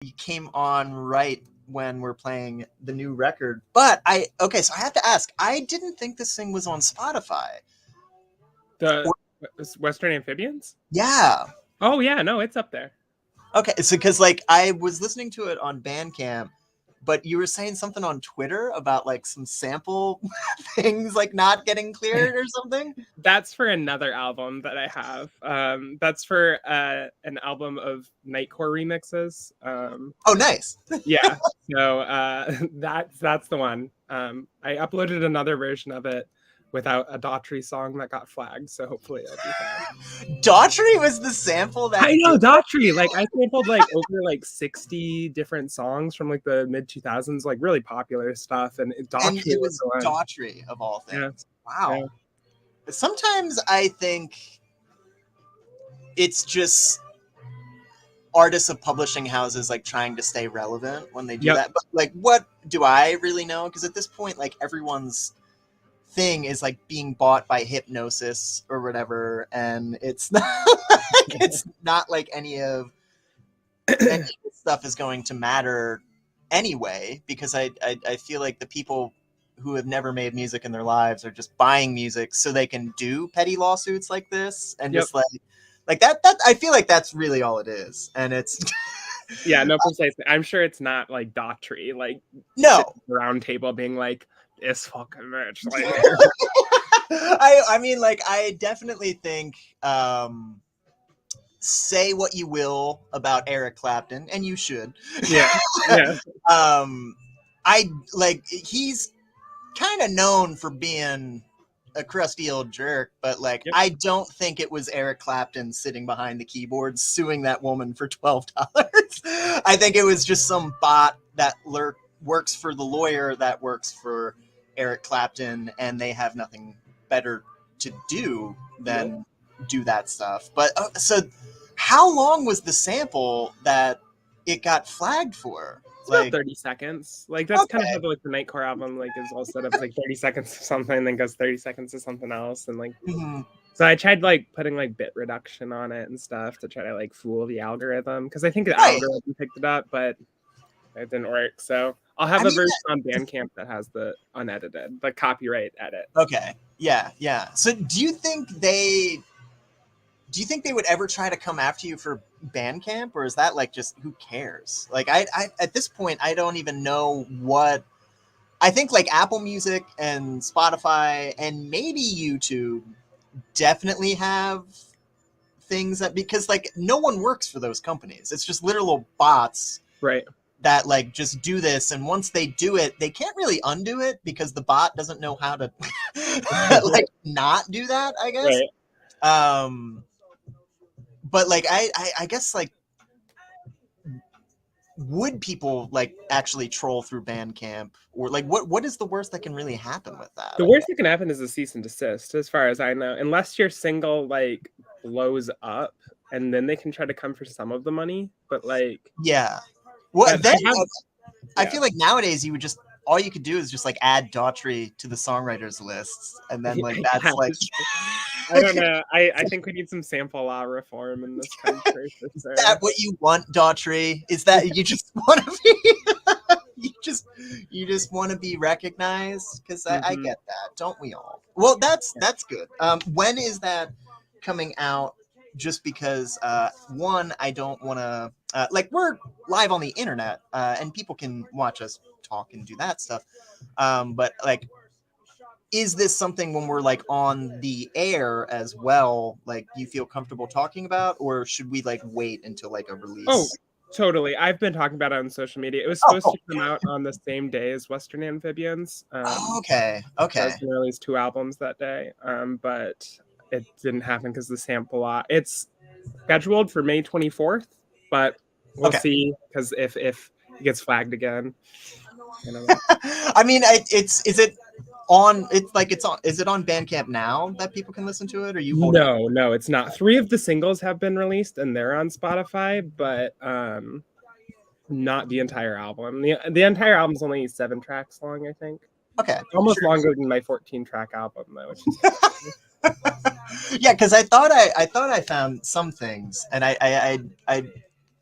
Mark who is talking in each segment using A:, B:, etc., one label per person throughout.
A: you came on right when we're playing the new record. But so I have to ask, I didn't think this thing was on Spotify.
B: The Western Amphibians?
A: Yeah.
B: Oh yeah, no, it's up there.
A: Okay, so because like I was listening to it on Bandcamp, but you were saying something on Twitter about like some sample things like not getting cleared or something.
B: That's for another album that I have. That's for an album of Nightcore remixes.
A: Oh, nice.
B: Yeah, so that's the one. I uploaded another version of it without a Daughtry song that got flagged, so hopefully it'll be fine.
A: Daughtry was the sample that
B: I know Daughtry. Like I sampled like over like 60 different songs from like the mid 2000s, like really popular stuff, and Daughtry
A: it was
B: the one.
A: Daughtry of all things.
B: Yeah.
A: Wow.
B: Yeah.
A: Sometimes I think it's just artists of publishing houses like trying to stay relevant when they do that. But like, what do I really know? Because at this point, like everyone's thing is like being bought by Hypnosis or whatever, and it's not like, it's not like any of this stuff is going to matter anyway, because I feel like the people who have never made music in their lives are just buying music so they can do petty lawsuits like this, and just like that I feel like that's really all it is. And it's
B: yeah, no, precisely. I'm sure it's not like Daughtry, like
A: no
B: round table being like this fucking bitch. Like
A: I mean, like I definitely think say what you will about Eric Clapton, and you should.
B: Yeah.
A: I like he's kind of known for being a crusty old jerk, but like I don't think it was Eric Clapton sitting behind the keyboard suing that woman for $12. I think it was just some bot that works for the lawyer that works for Eric Clapton, and they have nothing better to do than do that stuff. But so how long was the sample that it got flagged for?
B: It's like, about 30 seconds. Like that's kind of how like the Nightcore album like is all set up. It's like 30 seconds of something, then goes 30 seconds to something else, and like so I tried like putting like bit reduction on it and stuff to try to like fool the algorithm, because I think the algorithm picked it up, but it didn't work. So I'll have a version on Bandcamp that has the unedited, the copyright edit.
A: Okay. Yeah. So do you think they would ever try to come after you for Bandcamp, or is that like just who cares? Like I at this point I don't even know what I think. Like Apple Music and Spotify and maybe YouTube definitely have things that, because like no one works for those companies. It's just literal bots,
B: right?
A: That like just do this, and once they do it, they can't really undo it because the bot doesn't know how to like not do that, I guess. Right. But like I guess like, would people like actually troll through Bandcamp, or like what is the worst that can really happen with that?
B: The worst that can happen is a cease and desist, as far as I know, unless your single like blows up, and then they can try to come for some of the money. But like
A: well, then I feel like nowadays you would just, all you could do is just like add Daughtry to the songwriters lists, and then like that's like
B: I don't know. I think we need some sample law reform in this country.
A: Is that what you want, Daughtry? Is that you just want to be you just want to be recognized? Because I get that, don't we all? Well, that's good. When is that coming out? Just because one, I don't want to like, we're live on the internet and people can watch us talk and do that stuff, but like, is this something when we're like on the air as well, like you feel comfortable talking about, or should we like wait until like a release?
B: Oh, totally. I've been talking about it on social media. It was supposed to come out on the same day as Western Amphibians.
A: Okay.
B: I was going to release 2 albums that day, but it didn't happen because the sample law. It's scheduled for May 24th, but we'll see, because if it gets flagged again. You know.
A: I mean, is it on Bandcamp now that people can listen to it? Or you
B: no, it's not. 3 of the singles have been released and they're on Spotify, but not the entire album. The entire album's only 7 tracks long, I think.
A: Okay.
B: Almost longer than my 14-track album though, which is
A: yeah, because I thought I found some things, and I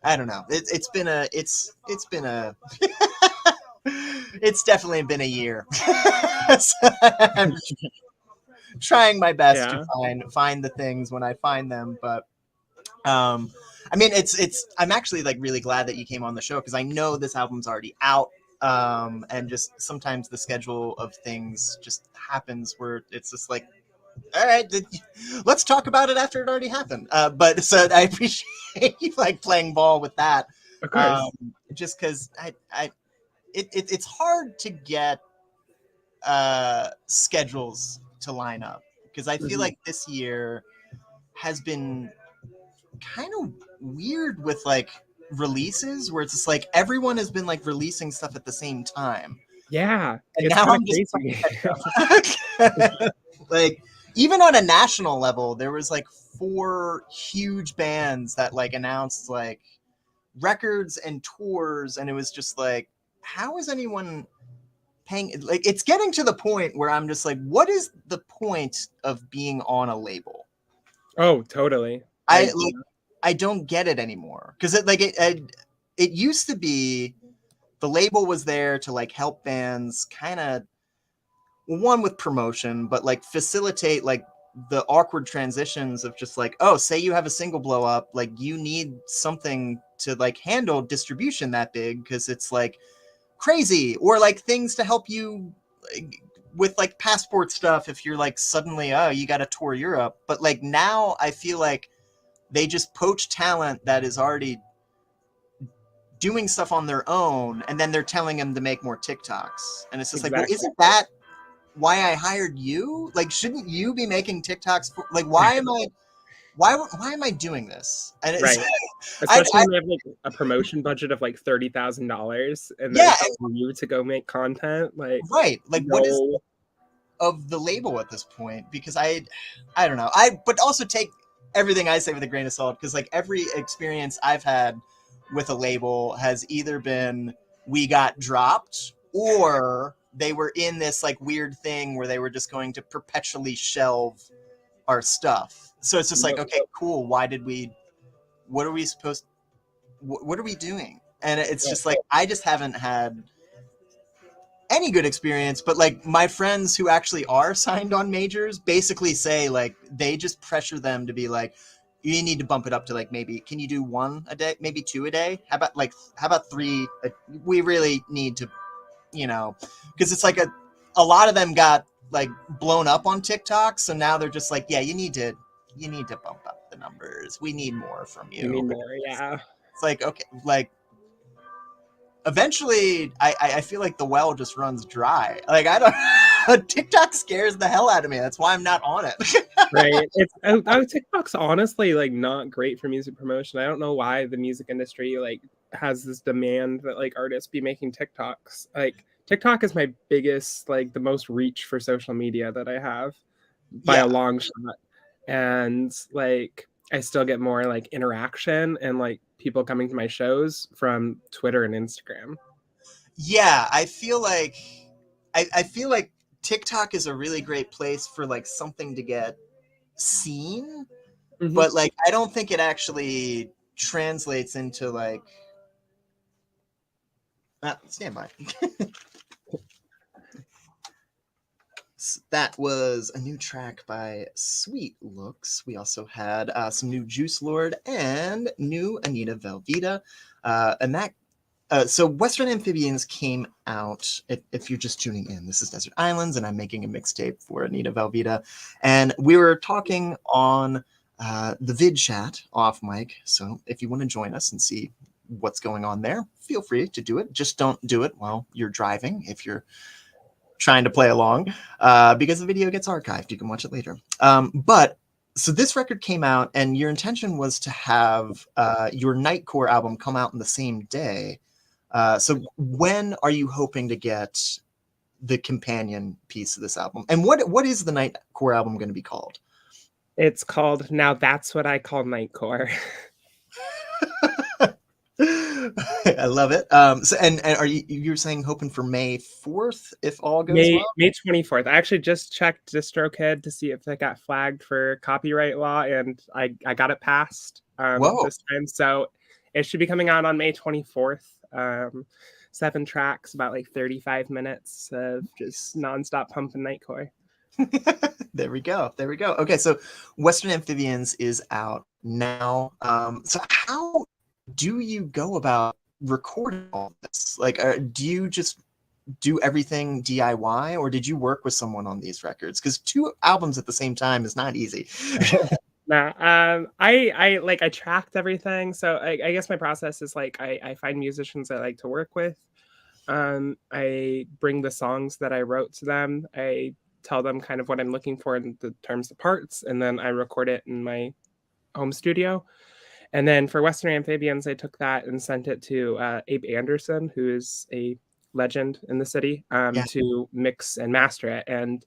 A: I don't know. It's been a it's definitely been a year. So I'm trying my best to find the things when I find them, but I mean I'm actually like really glad that you came on the show because I know this album's already out. And just sometimes the schedule of things just happens where it's just like, all right, let's talk about it after it already happened. But so I appreciate you like playing ball with that.
B: Of course.
A: Just because it's hard to get schedules to line up because I feel like this year has been kind of weird with like releases where it's just like everyone has been like releasing stuff at the same time.
B: Yeah,
A: and now I'm just like even on a national level, there was like 4 huge bands that like announced like records and tours, and it was just like, how is anyone paying? Like, it's getting to the point where I'm just like, what is the point of being on a label?
B: Oh, totally.
A: I don't get it anymore because it used to be the label was there to like help bands kind of one with promotion, but like facilitate like the awkward transitions of just like, oh, say you have a single blow up, like you need something to like handle distribution that big because it's like crazy, or like things to help you like, with like passport stuff if you're like suddenly, oh, you got to tour Europe. But like now I feel like they just poach talent that is already doing stuff on their own, and then they're telling them to make more TikToks, and it's just like, well, isn't that why I hired you? Like, shouldn't you be making TikToks for, like, why am I doing this? And it's,
B: right. Especially when they have like a promotion budget of like $30,000 and then telling you to go make content. Like,
A: right. Like, what is of the label at this point? Because I don't know. But also take everything I say with a grain of salt, because like every experience I've had with a label has either been we got dropped or they were in this like weird thing where they were just going to perpetually shelve our stuff. So it's just like, okay, cool. What are we doing? And it's just like, I just haven't had any good experience, but like my friends who actually are signed on majors basically say like they just pressure them to be like, you need to bump it up to like, maybe can you do 1 a day, maybe 2 a day, how about 3? We really need to, because it's like a lot of them got like blown up on TikTok, so now they're just like, yeah, you need to bump up the numbers, we need more from you.
B: You need more. Yeah,
A: it's like, okay, like eventually I feel like the well just runs dry. Like, I don't TikTok scares the hell out of me. That's why I'm not on it.
B: Right. TikTok's honestly like not great for music promotion. I don't know why the music industry like has this demand that like artists be making TikToks. Like TikTok is my biggest, like the most reach for social media that I have by a long shot. And like I still get more like interaction and like people coming to my shows from Twitter and Instagram.
A: Yeah, I feel like TikTok is a really great place for like something to get seen, but like I don't think it actually translates into like stand by. That was a new track by Sweet Looks. We also had some new Juice Lord and new Anita Velveeta. And that so Western Amphibians came out, if you're just tuning in, this is Desert Islands, and I'm making a mixtape for Anita Velveeta. And we were talking on the vid chat off mic, so if you want to join us and see what's going on there, feel free to do it. Just don't do it while you're driving if you're trying to play along, because the video gets archived. You can watch it later. But so this record came out, and your intention was to have your Nightcore album come out in the same day. So when are you hoping to get the companion piece of this album? And what is the Nightcore album going to be called?
B: It's called Now That's What I Call Nightcore.
A: I love it. So and are you're saying hoping for May 4th if all goes well?
B: May 24th. I actually just checked DistroKid to see if it got flagged for copyright law, and I got it passed this time. So it should be coming out on May 24th. 7 tracks, about like 35 minutes of just nonstop pumping nightcore.
A: There we go. Okay, so Western Amphibians is out now. So how do you go about recording all this? Like, do you just do everything DIY, or did you work with someone on these records? Because 2 albums at the same time is not easy.
B: Nah, I tracked everything. So I guess my process is like I find musicians I like to work with. I bring the songs that I wrote to them. I tell them kind of what I'm looking for in the terms of parts, and then I record it in my home studio. And then for Western Amphibians, I took that and sent it to Abe Anderson, who is a legend in the city, to mix and master it. And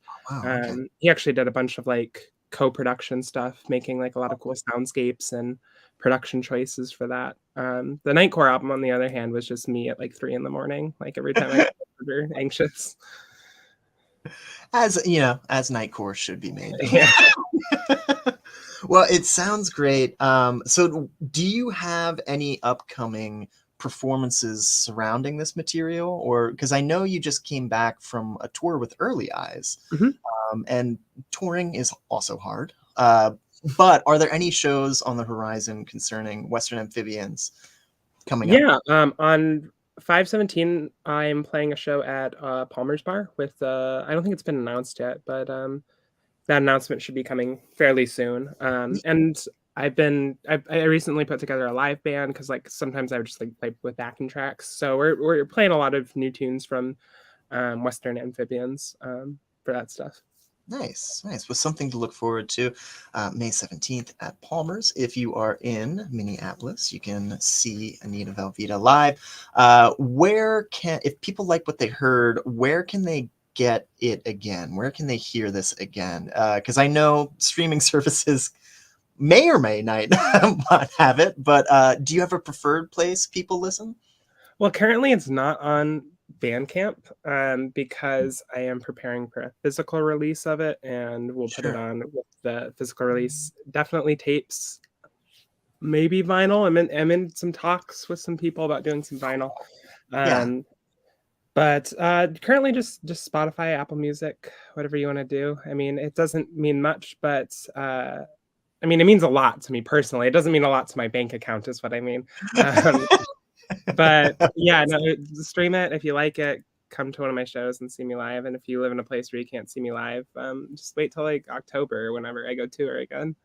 B: he actually did a bunch of like co-production stuff, making like a lot of cool soundscapes and production choices for that. The Nightcore album, on the other hand, was just me at like 3 a.m, like every time I got anxious.
A: As you know, as Nightcore should be made. Yeah. Well, it sounds great. So do you have any upcoming performances surrounding this material? Or because I know you just came back from a tour with Early Eyes, and touring is also hard. But are there any shows on the horizon concerning Western Amphibians coming up?
B: Yeah, on 5/17, I'm playing a show at Palmer's Bar with, I don't think it's been announced yet, but that announcement should be coming fairly soon. And I recently put together a live band because like sometimes I would just like play with backing tracks. So we're playing a lot of new tunes from Western Amphibians for that stuff.
A: Nice. Well, something to look forward to. May 17th at Palmer's. If you are in Minneapolis, you can see Anita Velveeta live. If people like what they heard, where can they get it again? Where can they hear this again? Because I know streaming services may or may not have it, but do you have a preferred place people listen?
B: Well, currently it's not on Bandcamp because I am preparing for a physical release of it, and we'll put it on with the physical release. Definitely tapes, maybe vinyl. I'm in some talks with some people about doing some vinyl. But currently just Spotify, Apple Music, whatever you want to do. I mean, it doesn't mean much, but I mean, it means a lot to me personally. It doesn't mean a lot to my bank account is what I mean. But yeah, no, stream it. If you like it, come to one of my shows and see me live. And if you live in a place where you can't see me live, just wait till like October or whenever I go tour again.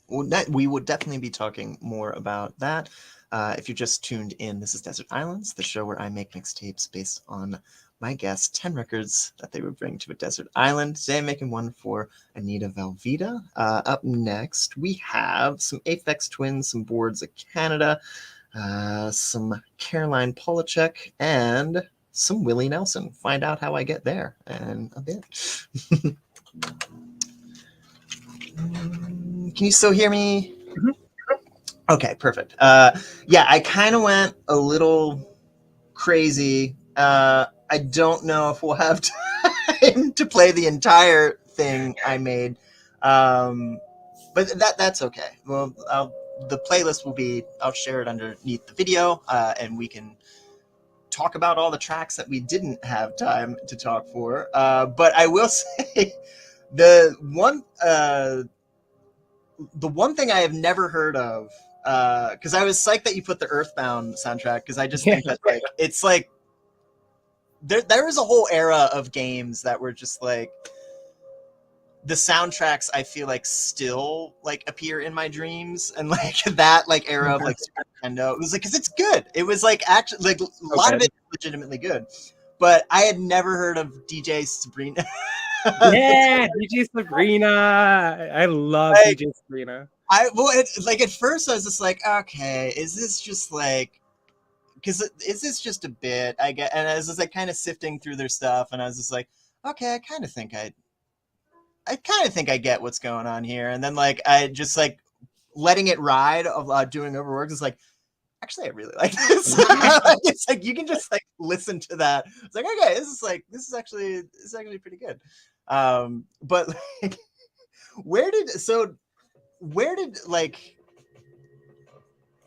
A: Well, we would definitely be talking more about that. If you're just tuned in, this is Desert Islands, the show where I make mixtapes based on my guests' 10 records that they would bring to a desert island. Today I'm making one for Anita Velveeta. Up next, we have some Aphex Twins, some Boards of Canada, some Caroline Polachek, and some Willie Nelson. Find out how I get there in a bit. Can you still hear me?
B: Mm-hmm.
A: Okay, perfect. Yeah, I kind of went a little crazy. I don't know if we'll have time to play the entire thing I made, but that's okay. Well, the playlist will be, I'll share it underneath the video, and we can talk about all the tracks that we didn't have time to talk for. But I will say the one thing I have never heard of, because I was psyched that you put the Earthbound soundtrack, because I just think that like it's like there is a whole era of games that were just like the soundtracks I feel like still like appear in my dreams, and like that like era of like Super Nintendo. It was like, because it's good. It was like actually like a lot of it is legitimately good, but I had never heard of DJ Sabrina.
B: Yeah, DJ Sabrina. I love like, DJ Sabrina.
A: Like at first I was just like, okay, is this just like, because is this just a bit? I get, and I was just like kind of sifting through their stuff, and I was just like, okay, I kind of think I get what's going on here. And then like I just like letting it ride of doing overworks is like, actually I really like this. It's like you can just like listen to that. It's like, okay, this is actually pretty good. But like, where did like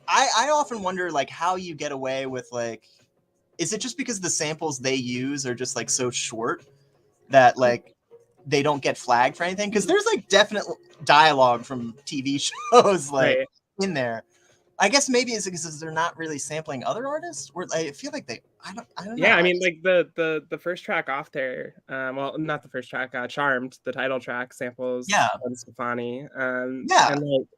A: I often wonder like how you get away with like, is it just because the samples they use are just like so short that like they don't get flagged for anything? Because there's like definite dialogue from TV shows like
B: Right.
A: in there. I guess maybe it's because they're not really sampling other artists. Or I feel like they. I don't know.
B: Yeah, I mean, like the first track off there, well, not the first track, Charmed, the title track samples
A: Yeah.
B: Gwen Stefani.
A: Yeah.
B: And like,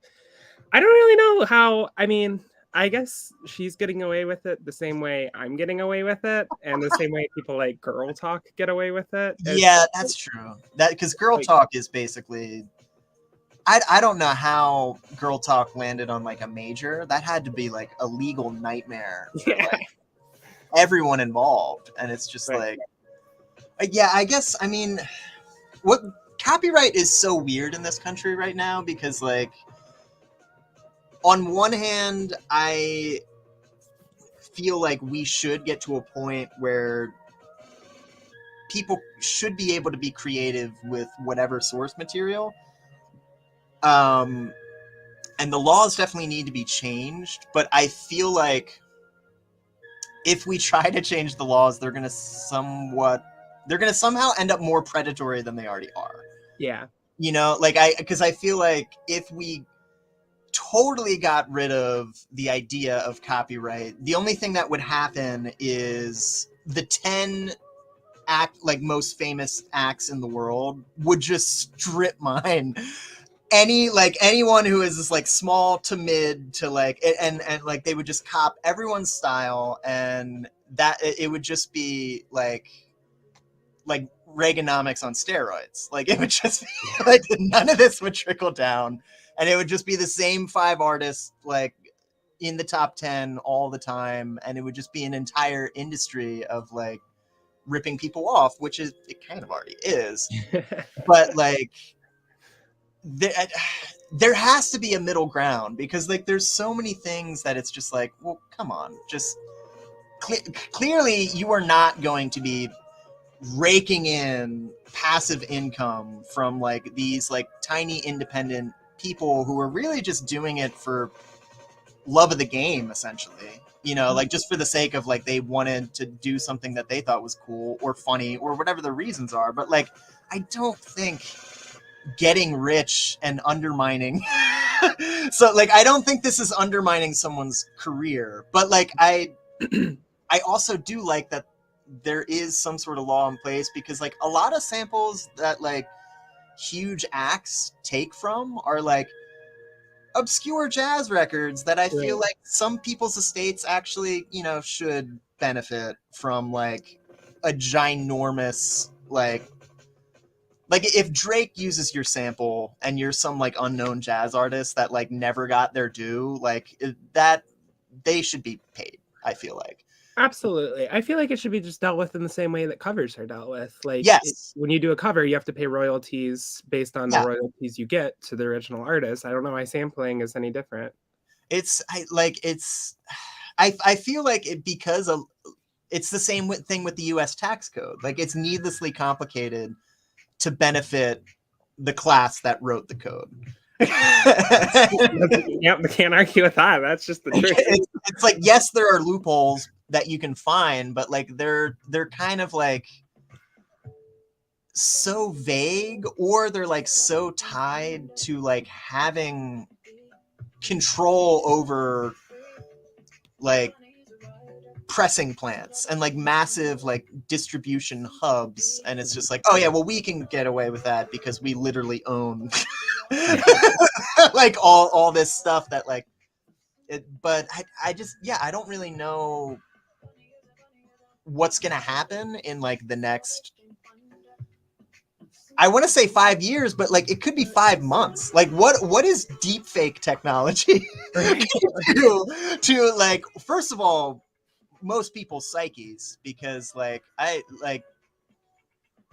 B: I don't really know how. I mean, I guess she's getting away with it the same way I'm getting away with it, and the same way people like Girl Talk get away with it.
A: Yeah, that's true. That because Girl Talk is basically. I don't know how Girl Talk landed on like a major. That had to be like a legal nightmare for like everyone involved, and it's just like, yeah. I guess I mean, what copyright is so weird in this country right now because like, on one hand, I feel like we should get to a point where people should be able to be creative with whatever source material. And the laws definitely need to be changed, but I feel like if we try to change the laws, they're gonna somehow end up more predatory than they already are.
B: Yeah.
A: You know, like because I feel like if we totally got rid of the idea of copyright, the only thing that would happen is the 10 most famous acts in the world would just strip mine anyone who is this like small to mid to like and like they would just cop everyone's style, and that it would just be like Reaganomics on steroids. Like it would just be like none of this would trickle down, and it would just be the same 5 artists like in the top 10 all the time, and it would just be an entire industry of like ripping people off, which is it kind of already is. But like there has to be a middle ground, because like there's so many things that it's just like, well, come on, just clearly you are not going to be raking in passive income from like these like tiny independent people who are really just doing it for love of the game, essentially, you know, like just for the sake of like they wanted to do something that they thought was cool or funny or whatever the reasons are. But like I don't think getting rich and undermining so like I don't think this is undermining someone's career, but like I also do like that there is some sort of law in place, because like a lot of samples that like huge acts take from are like obscure jazz records that I feel like some people's estates actually, you know, should benefit from like a ginormous like if Drake uses your sample and you're some like unknown jazz artist that like never got their due, like that they should be paid, I feel like.
B: Absolutely. I feel like it should be just dealt with in the same way that covers are dealt with. Like
A: yes.
B: When you do a cover, you have to pay royalties based on the royalties you get to the original artist. I don't know why sampling is any different.
A: I feel like it because of it's the same thing with the US tax code. Like it's needlessly complicated to benefit the class that wrote the code.
B: Yep, they can't argue with that. That's just the truth.
A: It's like, yes, there are loopholes that you can find, but like they're kind of like so vague, or they're like so tied to like having control over like pressing plants and like massive like distribution hubs, and it's just like, oh yeah, well we can get away with that because we literally own like all this stuff that like it. But I just I don't really know what's gonna happen in like the next, I want to say 5 years, but like it could be 5 months. Like what is deep fake technology to like, first of all, most people's psyches, because like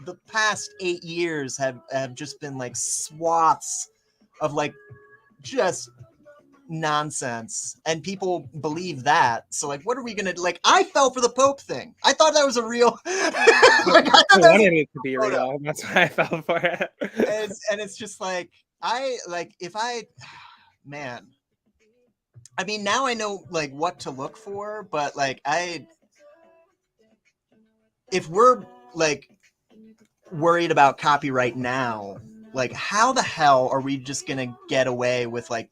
A: the past 8 years have just been like swaths of like just nonsense, and people believe that. So like, what are we gonna like? I fell for the Pope thing. I thought that was a real
B: like, I wanted it to be real. That's why I fell for it.
A: And it's just like, I like, if I man I mean, now I know like what to look for, but like if we're like worried about copyright now, like how the hell are we just gonna get away with like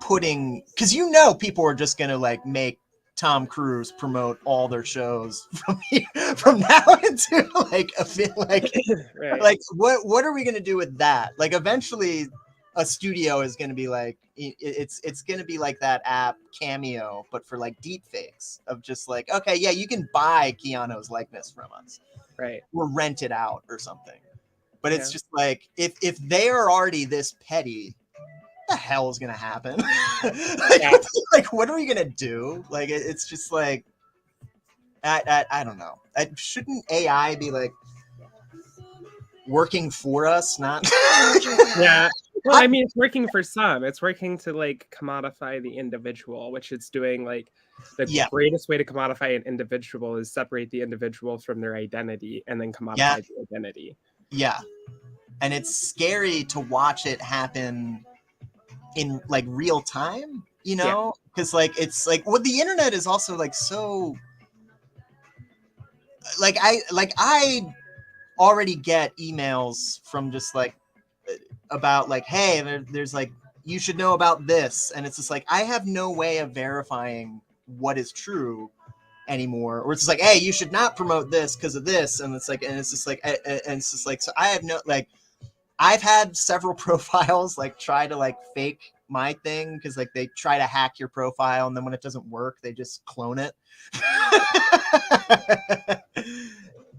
A: putting, because people are just gonna like make Tom Cruise promote all their shows from now into like
B: Right.
A: like what are we gonna do with that? Like eventually a studio is gonna be like it's gonna be like that app Cameo, but for like deep fakes of just like, okay, yeah, you can buy Keanu's likeness from us,
B: Right.
A: or rent it out or something. But
B: Yeah.
A: it's just like if they are already this petty, the hell is gonna happen? Like,
B: Yeah.
A: like what are we gonna do? Like it's just like I don't know. Shouldn't AI be like working for us, not
B: Yeah. Well, I mean, it's working for some. It's working to like commodify the individual, which it's doing. Like the
A: Yeah,
B: greatest way to commodify an individual is separate the individual from their identity and then
A: yeah,
B: commodify the identity.
A: yeah. And it's scary to watch it happen in like real time,
B: Yeah.
A: because like it's like, well, the internet is also like so I already get emails from just like about like, hey, there's like, you should know about this, and it's just like I have no way of verifying what is true anymore, or it's just like, hey, you should not promote this because of this, and it's just like and it's just like, so I have no, like, I've had several profiles like try to like fake my thing, because like they try to hack your profile, and then when it doesn't work they just clone it.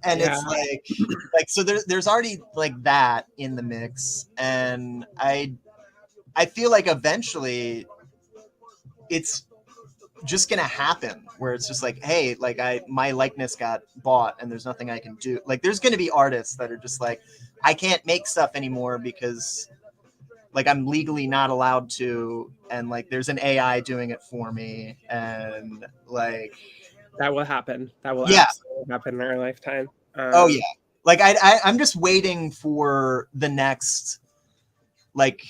A: And
B: Yeah.
A: it's like so there's already like that in the mix, and I feel like eventually it's just gonna happen where it's just like, hey, like my likeness got bought and there's nothing I can do. Like there's gonna be artists that are just like, I can't make stuff anymore because like I'm legally not allowed to, and like there's an AI doing it for me, and like
B: That will happen. That will
A: yeah,
B: absolutely happen in our lifetime.
A: oh yeah, like I'm just waiting for the next, like,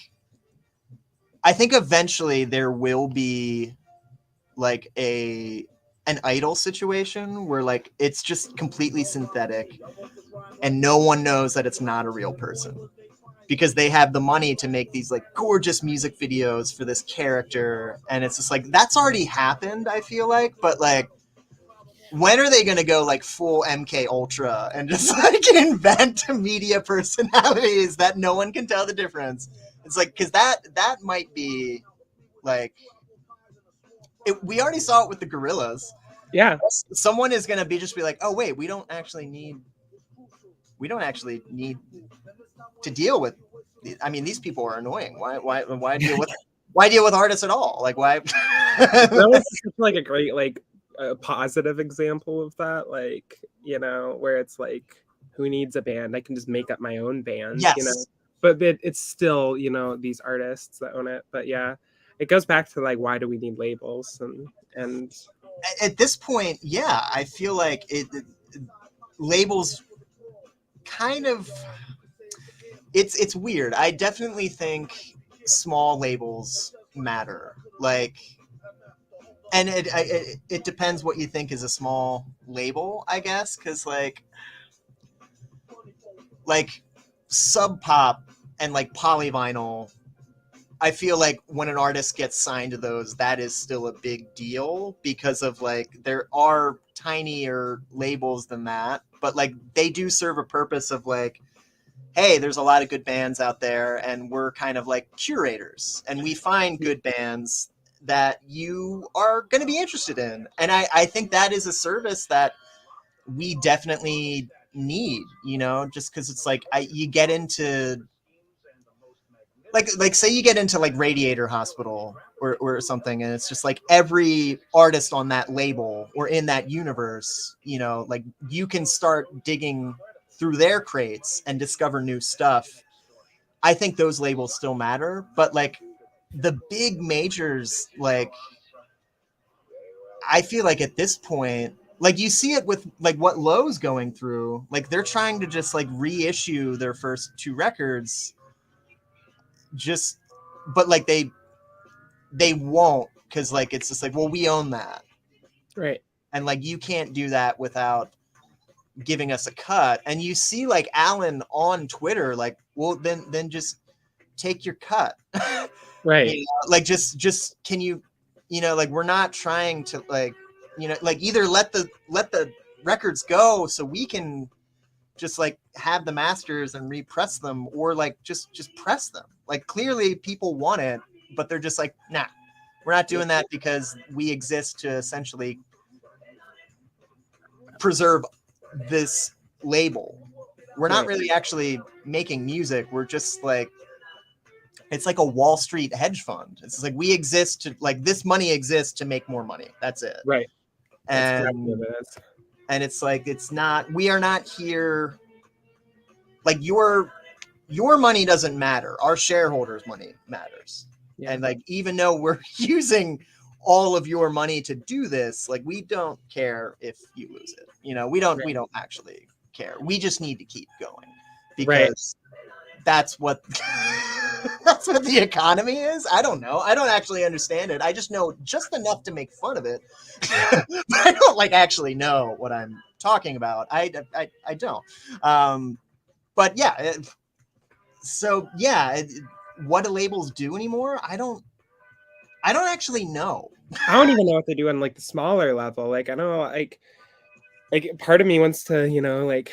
A: I think eventually there will be like an idol situation where like it's just completely synthetic and no one knows that it's not a real person, because they have the money to make these like gorgeous music videos for this character, and it's just like that's already happened, I feel like. But like, when are they going to go like full MK Ultra and just like invent media personalities that no one can tell the difference? It's like, because that might be like we already saw it with the gorillas.
B: Yeah.
A: Someone is going to be like, oh wait, we don't actually need to deal with, I mean, these people are annoying. Why deal with artists at all? Like, why?
B: That was such like a great like a positive example of that, like, where it's like, who needs a band? I can just make up my own band.
A: Yes.
B: But it's still, these artists that own it. But yeah, it goes back to like, why do we need labels? And
A: at this point, yeah, I feel like labels kind of, it's weird. I definitely think small labels matter. Like, and it depends what you think is a small label, I guess, because like Sub Pop and like Polyvinyl, I feel like when an artist gets signed to those, that is still a big deal, because of like there are tinier labels than that, but like they do serve a purpose of like, hey, there's a lot of good bands out there, and we're kind of like curators, and we find good bands that you are going to be interested in. And I think that is a service that we definitely need, just because it's like you get into like say you get into like Radiator Hospital or something, and it's just like every artist on that label or in that universe, like you can start digging through their crates and discover new stuff. I think those labels still matter, but like the big majors, like I feel like at this point, like you see it with like what Lowe's going through, like they're trying to just like reissue their first two records, just but like they won't, because like it's just like, well, we own that,
B: right?
A: And like you can't do that without giving us a cut. And you see like Alan on Twitter, like, well, then just take your cut.
B: Right.
A: You know, like just can you, like we're not trying to like, like either let the records go so we can just like have the masters and repress them, or like just press them. Like clearly people want it, but they're just like, nah, we're not doing that because we exist to essentially preserve this label. We're not really actually making music. We're just like, it's like a Wall Street hedge fund. It's like we exist to like, this money exists to make more money. That's it.
B: Right.
A: And
B: That's exactly what it is.
A: And it's like, it's not, we are not here. Like your money doesn't matter. Our shareholders' money matters. Yeah. And like, even though we're using all of your money to do this, like we don't care if you lose it. We don't actually care. We just need to keep going because that's what that's what the economy is. I don't know. I don't actually understand it. I just know just enough to make fun of it. But I don't like actually know what I'm talking about. I don't. But yeah. So yeah, what do labels do anymore? I don't actually know.
B: I don't even know what they do on like the smaller level. Like I don't know, like part of me wants to, like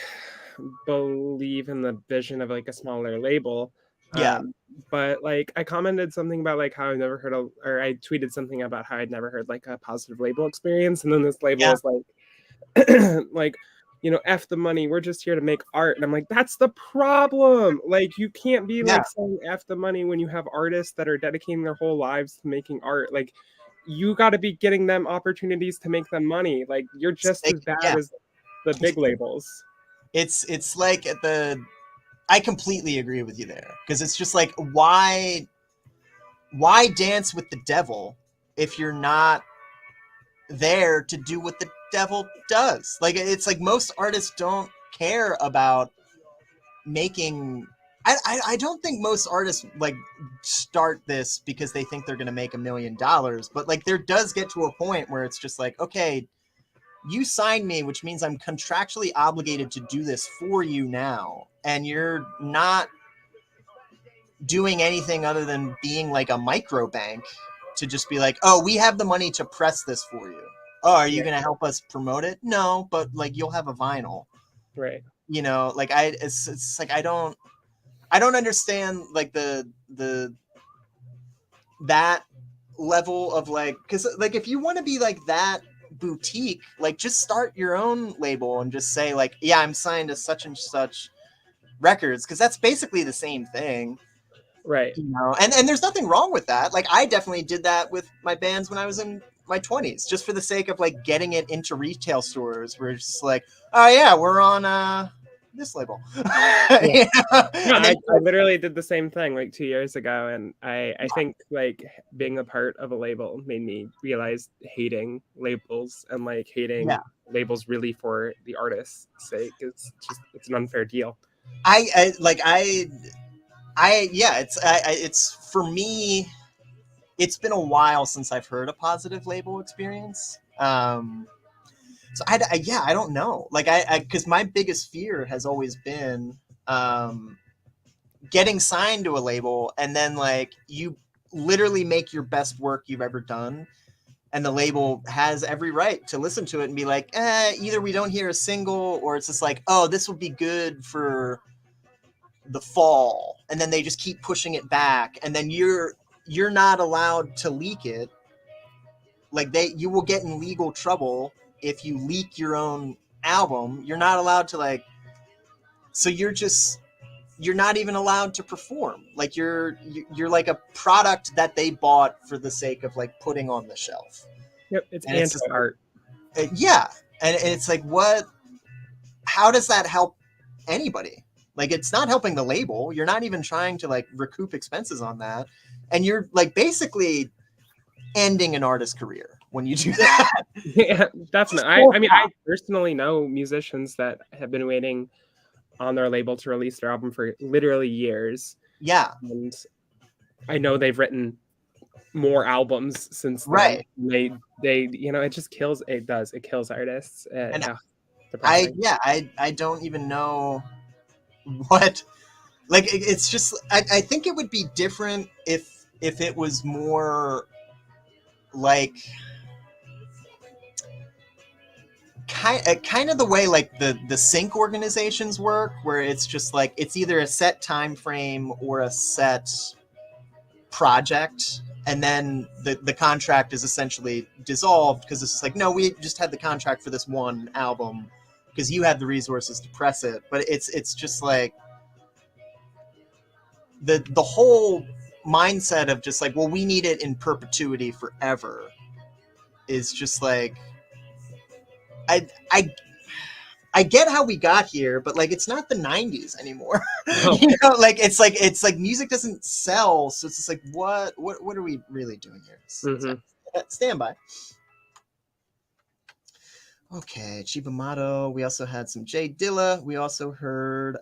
B: believe in the vision of like a smaller label.
A: Yeah.
B: But like I commented something about like how I've never heard of, or I tweeted something about how I'd never heard like a positive label experience, and then this label was like like, F the money, we're just here to make art. And I'm like, that's the problem. Like you can't be like saying F the money when you have artists that are dedicating their whole lives to making art. Like you got to be getting them opportunities to make them money. Like you're just as bad as the big labels.
A: It's like I completely agree with you there, because it's just like, why dance with the devil if you're not there to do what the devil does? Like it's like most artists don't care about making. I don't think most artists like start this because they think they're going to make $1 million, but like there does get to a point where it's just like, okay, you signed me, which means I'm contractually obligated to do this for you now, and you're not doing anything other than being like a micro bank to just be like, oh, we have the money to press this for you. Oh, are you going to help us promote it? No, but like you'll have a vinyl,
B: right?
A: Like it's like I don't understand like the that level of like, because like if you want to be like that boutique, like just start your own label and just say like, yeah, I'm signed to such and such records, because that's basically the same thing,
B: right?
A: And there's nothing wrong with that. Like I definitely did that with my bands when I was in my 20s, just for the sake of like getting it into retail stores. We're just like, oh yeah, we're on this label.
B: I literally did the same thing like 2 years ago, and I think like being a part of a label made me realize hating labels and like hating labels really for the artist's sake. It's an unfair deal.
A: It's for me, it's been a while since I've heard a positive label experience. So I don't know. Like because my biggest fear has always been getting signed to a label, and then like you literally make your best work you've ever done, and the label has every right to listen to it and be like, either we don't hear a single, or it's just like, oh, this will be good for the fall, and then they just keep pushing it back, and then you're not allowed to leak it. Like you will get in legal trouble if you leak your own album. You're not allowed to like, so you're not even allowed to perform. Like you're like a product that they bought for the sake of like putting on the shelf.
B: Yep, it's anti-art.
A: Yeah, and it's like, what? How does that help anybody? Like it's not helping the label. You're not even trying to like recoup expenses on that, and you're like basically ending an artist's career when you do that.
B: Yeah, definitely. I mean, I personally know musicians that have been waiting on their label to release their album for literally years.
A: Yeah.
B: And I know they've written more albums since then.
A: Right.
B: They you know, it just kills. It kills artists.
A: And
B: Depressing.
A: I don't even know what, like, it's just, I think it would be different if it was more like kind of the way like the sync organizations work, where it's just like it's either a set time frame or a set project, and then the contract is essentially dissolved because it's just like, no, we just had the contract for this one album because you had the resources to press it. But it's just like the whole mindset of just like, well, we need it in perpetuity forever is just like, I I get how we got here, but like it's not the 90s anymore.
B: No.
A: You know, like it's like music doesn't sell, so it's just like what are we really doing here?
B: Mm-hmm.
A: Stand by. Okay, Chibamato. We also had some Jay Dilla. We also heard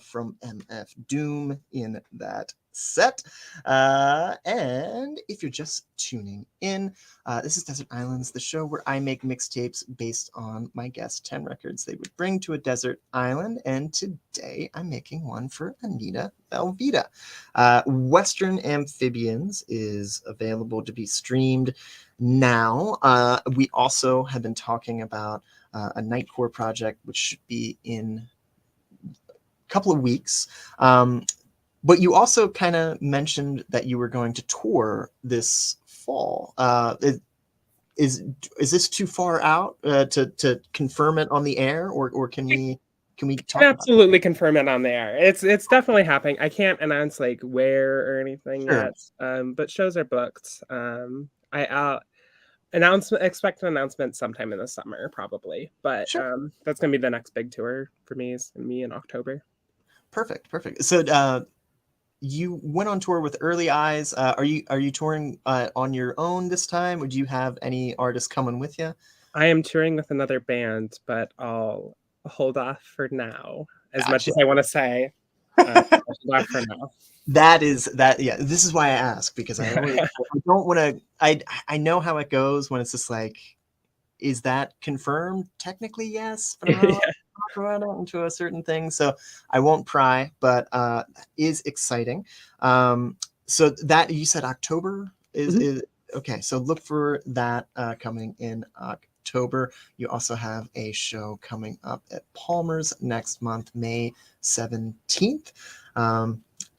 A: from MF Doom in that set. And if you're just tuning in, this is Desert Islands, the show where I make mixtapes based on my guest 10 records they would bring to a desert island. And today I'm making one for Anita Velveeta. Western Amphibians is available to be streamed now. We also have been talking about a Nightcore project, which should be in a couple of weeks. But you also kind of mentioned that you were going to tour this fall. Is this too far out to confirm it on the air, or can we talk about
B: absolutely confirm it on the air? It's definitely happening. I can't announce like where or anything yet, but shows are booked. Expect an announcement sometime in the summer probably, but that's gonna be the next big tour for me. Is gonna be in October.
A: Perfect. So you went on tour with Early Eyes. Are you touring on your own this time? Would you have any artists coming with you?
B: I am touring with another band, but I'll hold off for now. As much as I want to say, I'll hold off for now.
A: Yeah, this is why I ask, because I don't want to. I know how it goes when it's just like, is that confirmed? Technically, yes, but I'm not talk about it into a certain thing, so I won't pry. But is exciting. So that you said October is okay. So look for that coming in October. You also have a show coming up at Palmer's next month, May 17th.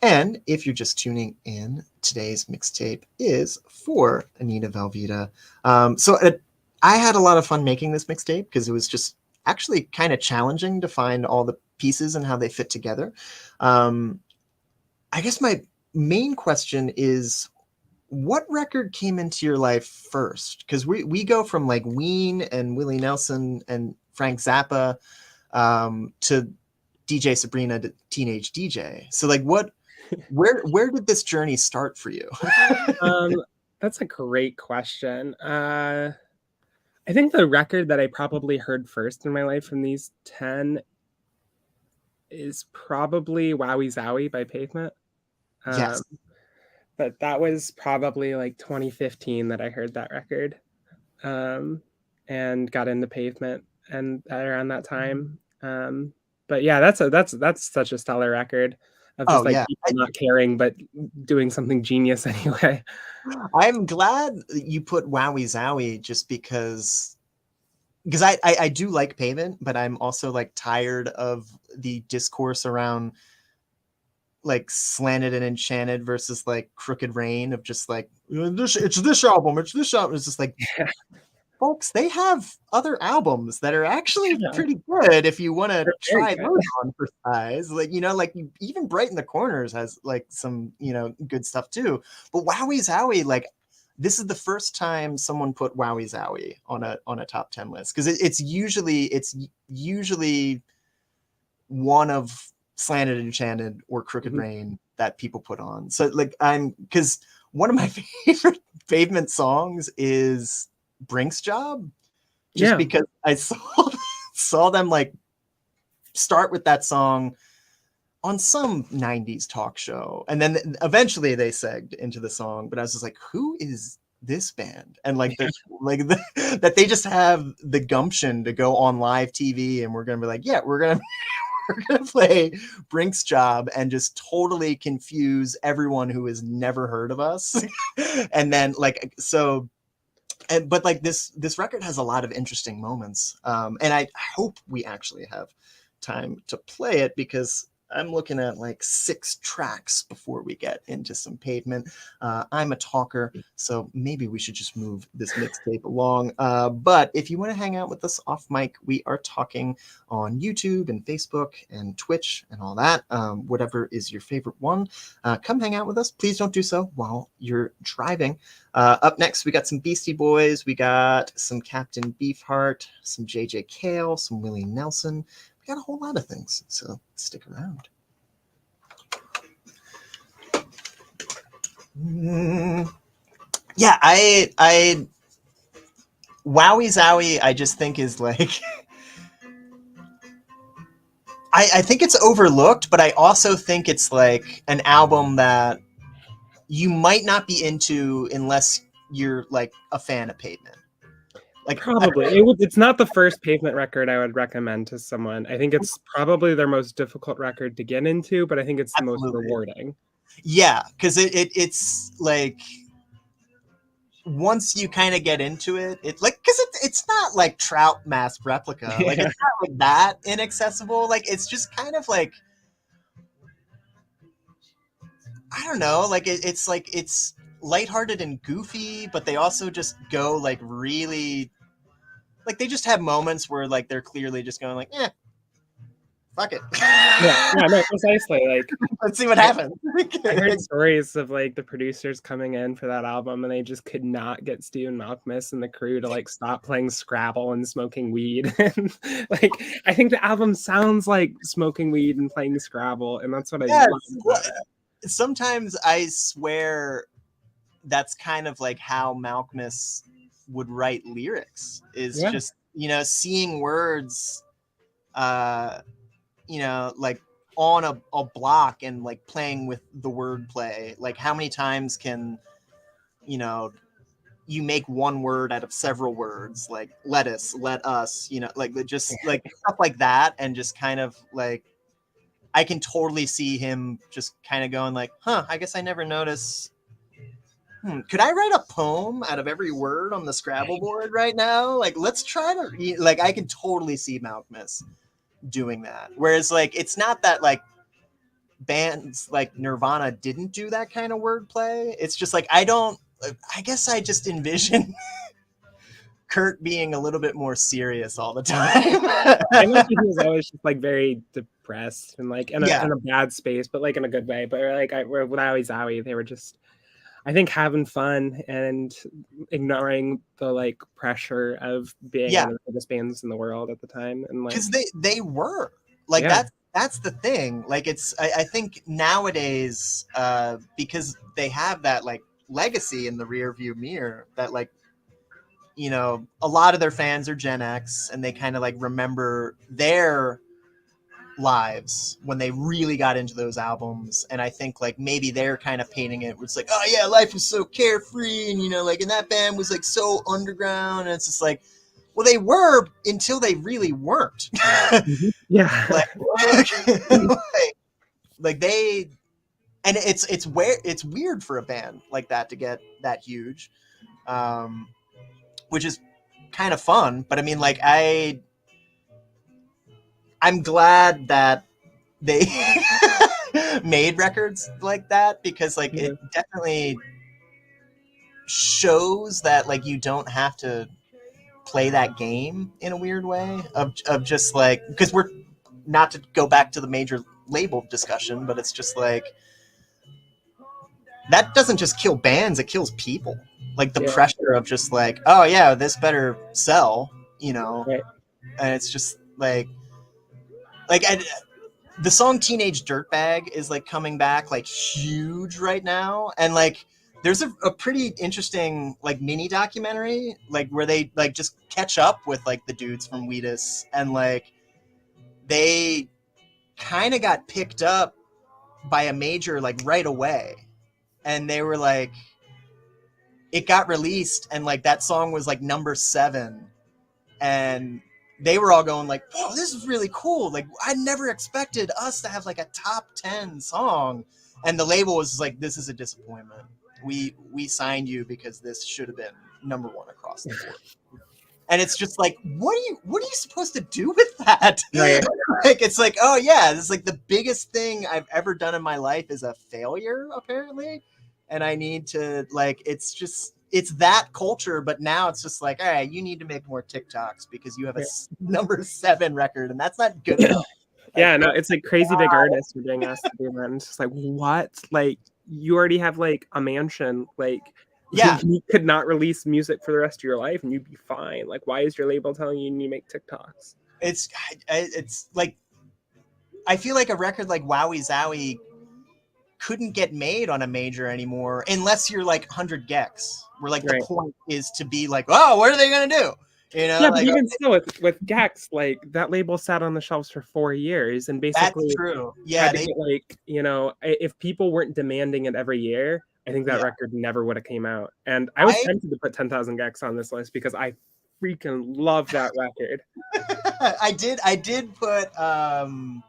A: And if you're just tuning in, today's mixtape is for Anita Velveeta. I had a lot of fun making this mixtape because it was just actually kind of challenging to find all the pieces and how they fit together. I guess my main question is, what record came into your life first? Because we go from like Ween and Willie Nelson and Frank Zappa to DJ Sabrina to Teenage DJ. So like where did this journey start for you?
B: That's a great question. I think the record that I probably heard first in my life from these 10 is probably Wowie Zowie by Pavement.
A: Yes.
B: But that was probably like 2015 that I heard that record, and got into Pavement and around that time. But yeah, that's such a stellar record of just people not caring but doing something genius anyway.
A: I'm glad you put Wowie Zowie just because I do like Pavement, but I'm also like tired of the discourse around like Slanted and Enchanted versus like Crooked Rain of just like it's this album. It's just like folks, they have other albums that are actually pretty good if you want to try those on for size. Like, you know, like even Bright in the Corners has like some, you know, good stuff too. But Wowie Zowie, like this is the first time someone put Wowie Zowie on a top 10 list, because it's usually one of Slanted, Enchanted, or Crooked Rain that people put on. So like because one of my favorite Pavement songs is Brink's Job, just because I saw them like start with that song on some 90s talk show, and then eventually they segged into the song, but I was just like, who is this band? And like that they just have the gumption to go on live TV, and we're gonna be like, yeah, we're gonna play Brink's Job and just totally confuse everyone who has never heard of us. And then like so but like this record has a lot of interesting moments, and I hope we actually have time to play it, because I'm looking at like 6 tracks before we get into some Pavement. I'm a talker, so maybe we should just move this mixtape along. But if you want to hang out with us off mic, we are talking on YouTube and Facebook and Twitch and all that. Whatever is your favorite one, come hang out with us. Please don't do so while you're driving. Up next, we got some Beastie Boys. We got some Captain Beefheart, some JJ Cale, some Willie Nelson. Got a whole lot of things, so stick around. Yeah, I Wowie Zowie, I just think is like I think it's overlooked, but I also think it's like an album that you might not be into unless you're like a fan of Pavement. Like,
B: probably it's not the first Pavement record I would recommend to someone. I think it's probably their most difficult record to get into, but I think it's the most rewarding.
A: Yeah, because it's like once you kind of get into it, like, because it's not like Trout Mask Replica, like it's not like that inaccessible. Like it's just kind of like, I don't know, like it's like it's lighthearted and goofy, but they also just go like really. Like they just have moments where like they're clearly just going like, fuck it.
B: No, precisely. Like,
A: let's see what happens.
B: I heard stories of like the producers coming in for that album, and they just could not get Stu and Malcolmus and the crew to like stop playing Scrabble and smoking weed. And like, I think the album sounds like smoking weed and playing Scrabble, and that's what I love about it.
A: Sometimes I swear that's kind of like how Malcolmus would write lyrics, is just, seeing words like on a block and like playing with the wordplay. Like how many times can you make one word out of several words, like lettuce, let us, like just like stuff like that, and just kind of like I can totally see him just kind of going like, I guess I never noticed. Could I write a poem out of every word on the Scrabble board right now? Like, let's try to, like, I can totally see Malcolmus doing that. Whereas, like, it's not that, like, bands like Nirvana didn't do that kind of wordplay. It's just, like, I guess I just envision Kurt being a little bit more serious all the time.
B: I know he was always just, like, very depressed and, like, in a bad space, but, like, in a good way. But, like, with Wowie Zowie, they were just, I think, having fun and ignoring the like pressure of being one of the biggest bands in the world at the time. And like,
A: because they were like that's the thing. Like it's I think nowadays because they have that like legacy in the rear view mirror, that like a lot of their fans are Gen X, and they kind of like remember their lives when they really got into those albums. And I think like maybe they're kind of painting it where it's like, oh yeah, life was so carefree, and like, and that band was like so underground, and it's just like, well, they were until they really weren't. like they, and it's weird for a band like that to get that huge, which is kind of fun. But I mean, like I'm glad that they made records like that, because like it definitely shows that like you don't have to play that game in a weird way of just like, because we're not to go back to the major label discussion, but it's just like that doesn't just kill bands, it kills people. Like the pressure of just like, oh yeah, this better sell, and it's just like the song Teenage Dirtbag is like coming back like huge right now. And like there's a pretty interesting like mini documentary like where they like just catch up with like the dudes from Wheatus, and like they kind of got picked up by a major like right away, and they were like, it got released, and like that song was like number 7, and they were all going like, whoa, this is really cool. Like, I never expected us to have like a top 10 song. And the label was like, this is a disappointment. We signed you because this should have been number 1 across the board. And it's just like, what are you supposed to do with that?
B: Right.
A: Like, it's like, oh yeah, this is like the biggest thing I've ever done in my life is a failure, apparently. And I need to, like, it's that culture, but now it's just like, all right, you need to make more TikToks because you have a number 7 record, and that's not good enough.
B: Yeah, no, it's like crazy big artists are being asked to do that. And it's just like, what? Like, you already have like a mansion. Like,
A: yeah,
B: you could not release music for the rest of your life and you'd be fine. Like, why is your label telling you you make TikToks?
A: It's like, I feel like a record like Wowie Zowie couldn't get made on a major anymore unless you're like 100 gecs, where like the point is to be like, oh, what are they gonna do? You know,
B: yeah,
A: like,
B: but even still with gecs, like that label sat on the shelves for 4 years, and basically
A: that's true. Yeah,
B: had to get, like, you know, if people weren't demanding it every year, I think that record never would have came out. And I was tempted to put 10,000 gecs on this list because I freaking love that record.
A: I did put well,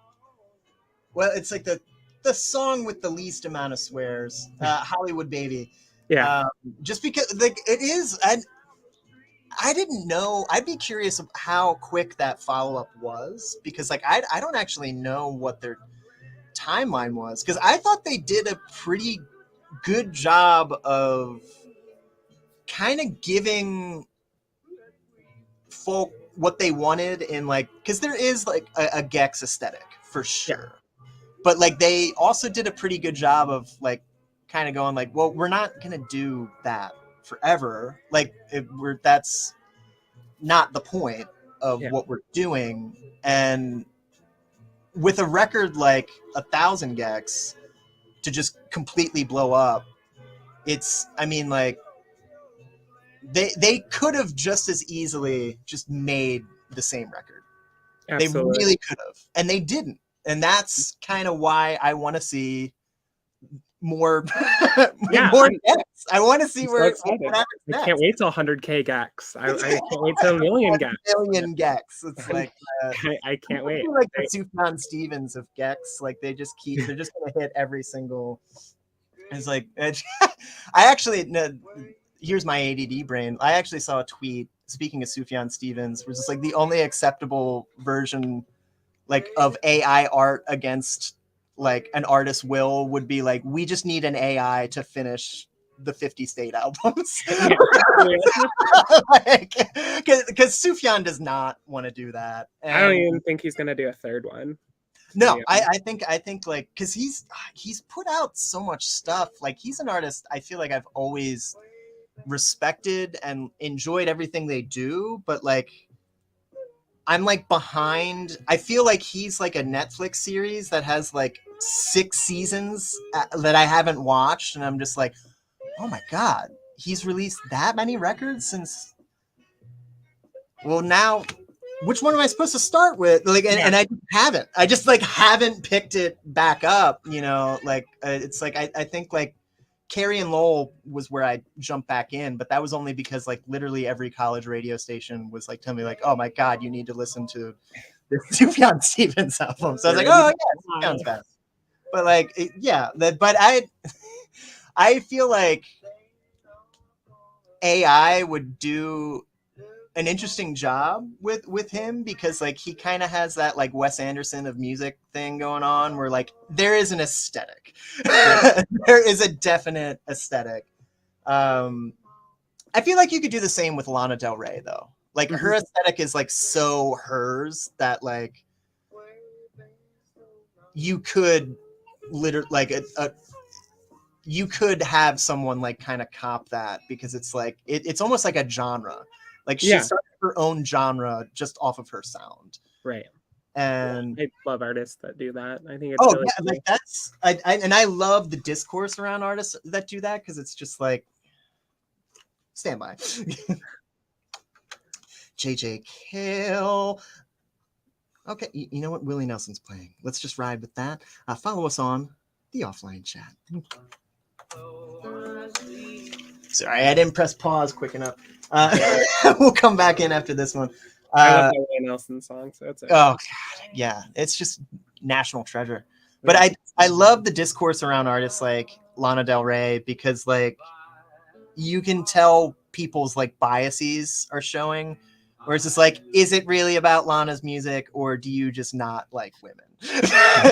A: it's like the song with the least amount of swears, Hollywood Baby.
B: Yeah.
A: Just because like it is, and I didn't know. I'd be curious of how quick that follow-up was, because like I don't actually know what their timeline was, because I thought they did a pretty good job of kind of giving folk what they wanted in, like, because there is like a Gex aesthetic for sure. But like they also did a pretty good job of like kind of going like, well, we're not gonna do that forever. Like that's not the point of what we're doing. And with a record like 1,000 gecs to just completely blow up, it's, I mean, like they could have just as easily just made the same record. Absolutely. They really could have, and they didn't. And that's kind of why I want to see more more gecs. I want to see where
B: I can't wait till 100K gecs. I can't wait till 1 million gecs.
A: 1 million gecs. It's like
B: I can't wait.
A: Like the Sufjan Stevens of gecs. Like they're just gonna hit every single. It's like I actually, no, here's my ADD brain. I actually saw a tweet, speaking of Sufjan Stevens, which is like the only acceptable version like of AI art against like an artist's will would be like, we just need an AI to finish the 50 State albums. Like, because Sufjan does not want to do that. And
B: I don't even think he's gonna do a third one.
A: No, yeah. I think like, because he's put out so much stuff. Like he's an artist I feel like I've always respected and enjoyed everything they do, but like I'm like behind. I feel like he's like a Netflix series that has like 6 seasons that I haven't watched, and I'm just like, oh my god, he's released that many records since. Well, now, which one am I supposed to start with? Like, and I haven't. I just like haven't picked it back up. You know, like it's like I think like Carrie and Lowell was where I jumped back in, but that was only because like literally every college radio station was like telling me like, oh my god, you need to listen to the Sufjan Stevens album. So I was like, oh yeah, Sufjan's best. But like, but I feel like AI would do an interesting job with him, because like he kind of has that like Wes Anderson of music thing going on, where like there is an aesthetic. There is a definite aesthetic. I feel like you could do the same with Lana Del Rey though. Like her aesthetic is like so hers that like you could literally like you could have someone like kind of cop that, because it's like it's almost like a genre. Like she started her own genre just off of her sound.
B: Right.
A: And
B: I love artists that do that. I think it's really cool.
A: Like that's I love the discourse around artists that do that, because it's just like, stand by. JJ Cale. Okay, you know what? Willie Nelson's playing. Let's just ride with that. Follow us on the offline chat. Sorry, I didn't press pause quick enough. We'll come back in after this one.
B: I love that Willie Nelson song, so it's okay.
A: Oh, God, yeah. It's just national treasure. But I love the discourse around artists like Lana Del Rey because, like, you can tell people's, like, biases are showing. Where it's just like, is it really about Lana's music or do you just not like women?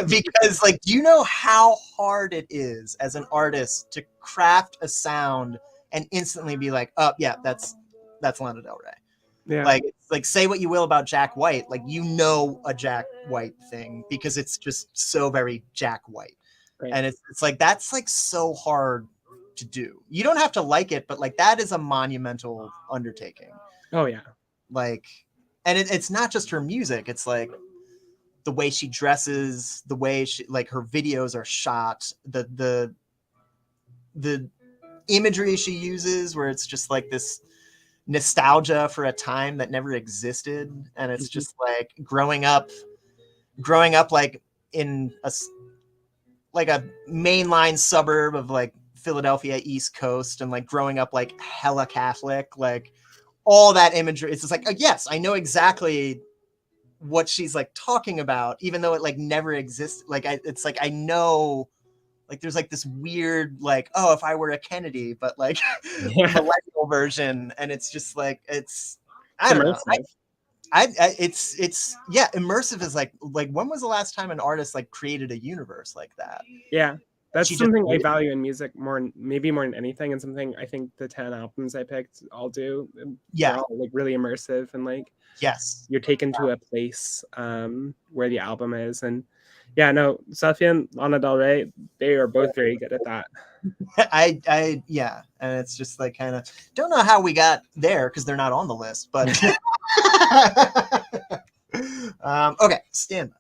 A: Because, like, do you know how hard it is as an artist to craft a sound and instantly be like, oh, yeah, that's Lana Del Rey.
B: Yeah.
A: Like say what you will about Jack White, like, you know, a Jack White thing because it's just so very Jack White. Right. And it's like, that's like so hard to do. You don't have to like it, but like that is a monumental undertaking.
B: Oh yeah.
A: Like, and it's not just her music, it's like the way she dresses, the way she, like, her videos are shot, the imagery she uses where it's just like this nostalgia for a time that never existed, and it's just like growing up like in a mainline suburb of like Philadelphia East Coast, and like growing up like hella Catholic, like all that imagery. It's just like, yes, I know exactly what she's like talking about, even though it like never exists. Like it's like I know, like there's like this weird like, oh, if I were a Kennedy, but like millennial version, and it's just like I don't know. It's yeah, immersive is like when was the last time an artist like created a universe like that?
B: Yeah. That's something I value in music maybe more than anything, and something I think the 10 albums I picked all do.
A: Yeah.
B: They're all like really immersive and like,
A: yes,
B: you're taken to a place where the album is. And yeah, no, Sophia and Lana Del Rey, they are both very good at that.
A: I yeah, and it's just like kind of don't know how we got there because they're not on the list, but okay, stand by.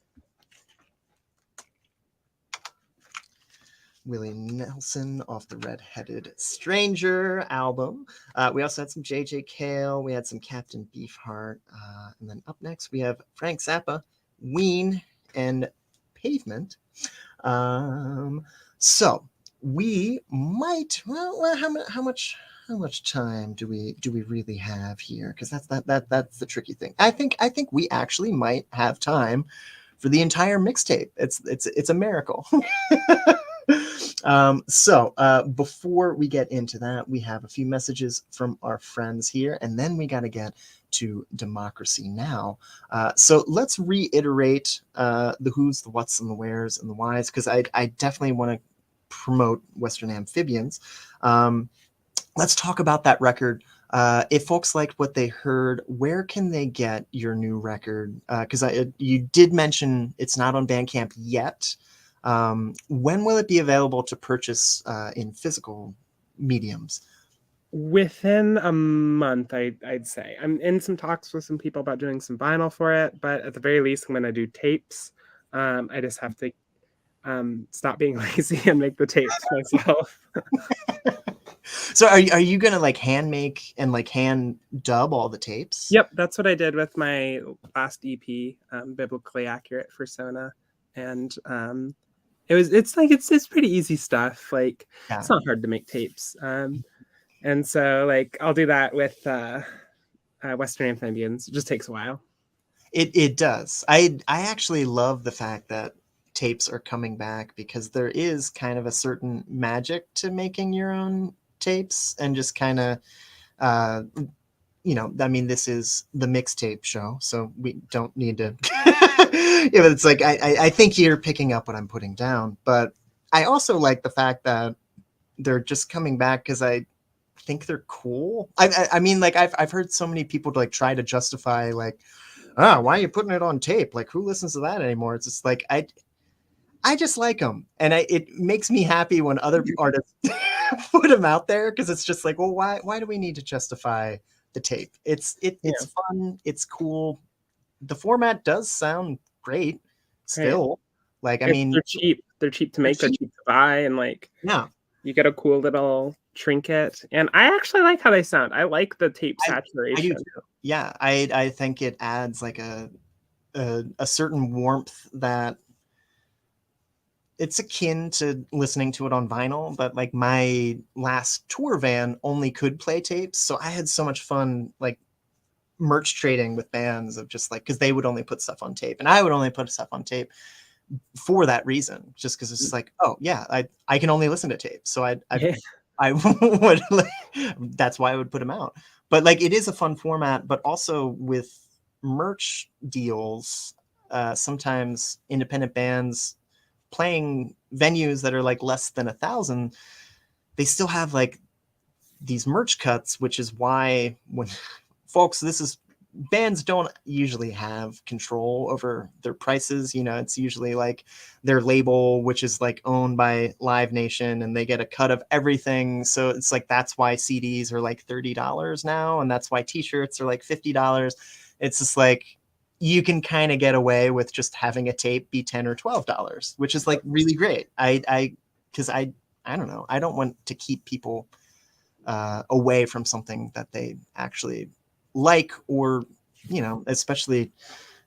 A: Willie Nelson off the Red-Headed Stranger album. We also had some J.J. Cale. We had some Captain Beefheart. And then up next, we have Frank Zappa, Ween, and Pavement. So we might, well, how much time do we really have here? Because that's the tricky thing. I think we actually might have time for the entire mixtape. It's a miracle. So before we get into that, we have a few messages from our friends here, and then we got to get to Democracy Now. So let's reiterate the who's, the what's, and the where's, and the why's, because I definitely want to promote Western Amphibians. Let's talk about that record. If folks liked what they heard, where can they get your new record? Because you did mention it's not on Bandcamp yet. When will it be available to purchase in physical mediums?
B: Within a month, I'd say. I'm in some talks with some people about doing some vinyl for it, but at the very least, I'm going to do tapes. I just have to stop being lazy and make the tapes myself.
A: So are you going to like hand make and like hand dub all the tapes?
B: Yep, that's what I did with my last EP, Biblically Accurate for Sona. And it's pretty easy stuff. Like, yeah. It's not hard to make tapes. And so like I'll do that with Western Amphibians. It just takes a while.
A: It does. I actually love the fact that tapes are coming back, because there is kind of a certain magic to making your own tapes, and just kind of I mean, this is the mixtape show, so we don't need to yeah, but it's like I think you're picking up what I'm putting down. But I also like the fact that they're just coming back because I think they're cool. I mean, like I've heard so many people like try to justify like, why are you putting it on tape? Like, who listens to that anymore? It's just like I just like them, and it makes me happy when other artists put them out there, because it's just like, well, why do we need to justify the tape? It's fun, it's cool. The format does sound great still. Right. Like, I mean,
B: they're cheap to make, they're cheap to buy, and like,
A: yeah,
B: you get a cool little trinket, and I actually like how they sound. I like the tape saturation.
A: I do too. Yeah, I think it adds like a a certain warmth that it's akin to listening to it on vinyl, but like my last tour van only could play tapes, so I had so much fun like merch trading with bands of just like, because they would only put stuff on tape and I would only put stuff on tape for that reason, just because it's like, oh yeah, I can only listen to tape, so I would like, that's why I would put them out. But like it is a fun format, but also with merch deals, sometimes independent bands playing venues that are like less than 1,000, they still have like these merch cuts, which is why when folks, this is bands don't usually have control over their prices. You know, it's usually like their label, which is like owned by Live Nation, and they get a cut of everything. So it's like, that's why CDs are like $30 now. And that's why t-shirts are like $50. It's just like, you can kind of get away with just having a tape be $10 or $12, which is like really great. Because I don't know, I don't want to keep people away from something that they actually like, or, you know, especially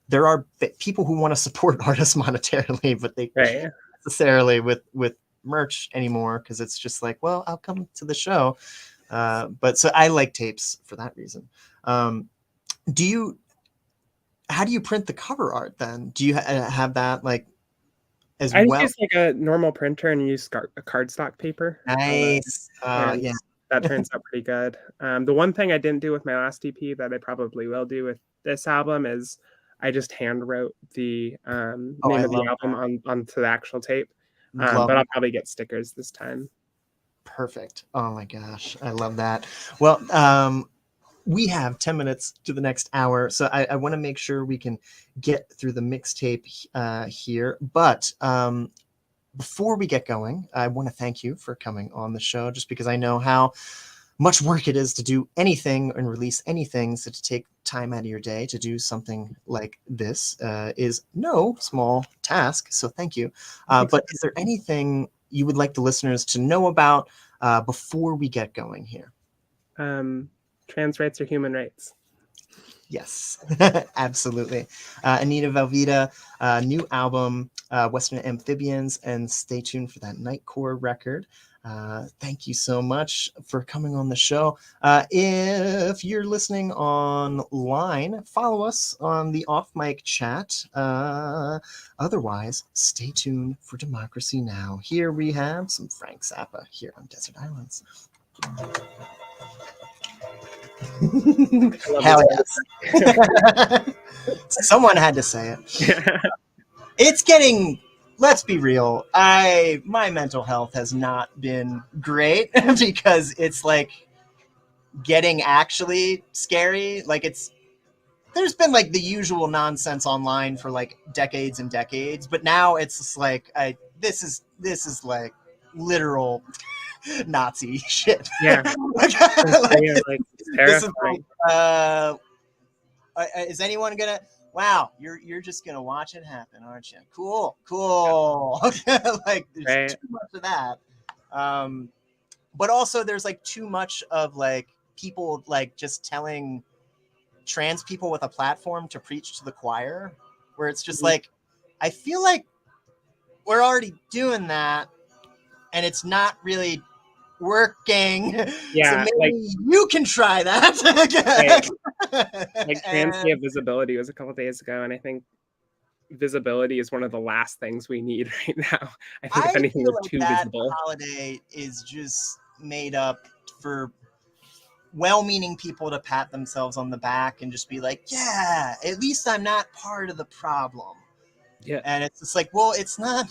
A: there are people who want to support artists monetarily, but they can't necessarily with merch anymore, because it's just like, well, I'll come to the show. But so I like tapes for that reason. How do you print the cover art then? Do you have that like as
B: I
A: well?
B: just use like a normal printer and use cardstock paper.
A: Nice. Yeah.
B: That turns out pretty good. The one thing I didn't do with my last EP that I probably will do with this album is I just hand wrote the name of the album onto the actual tape. But I'll probably get stickers this time.
A: Perfect. Oh my gosh, I love that. Well, we have 10 minutes to the next hour, so I want to make sure we can get through the mixtape here. But before we get going, I want to thank you for coming on the show, just because I know how much work it is to do anything and release anything. So to take time out of your day to do something like this is no small task. So thank you. But is there anything you would like the listeners to know about before we get going here?
B: Trans rights are human rights.
A: Yes, absolutely. Anita Velveeta, new album, Western Amphibians, and stay tuned for that Nightcore record. Thank you so much for coming on the show. If you're listening online, follow us on the Off Mic chat. Otherwise, stay tuned for Democracy Now! Here we have some Frank Zappa here on Desert Islands. Hell yes. Someone had to say it. It's getting, let's be real, my mental health has not been great because it's like getting actually scary. Like there's been like the usual nonsense online for like decades and decades, but now it's just like this is like literal Nazi shit.
B: Yeah.
A: This is is anyone gonna? Wow, you're just gonna watch it happen, aren't you? Cool. Like there's too much of that. But also there's like too much of like people like just telling trans people with a platform to preach to the choir, where it's just like, I feel like we're already doing that and it's not really working.
B: Yeah,
A: so maybe you can try that.
B: Like trans visibility was a couple days ago, and I think visibility is one of the last things we need right now. I think if anything is too visible.
A: Holiday is just made up for well-meaning people to pat themselves on the back and just be like, yeah, at least I'm not part of the problem.
B: Yeah.
A: And it's just like, well, it's not,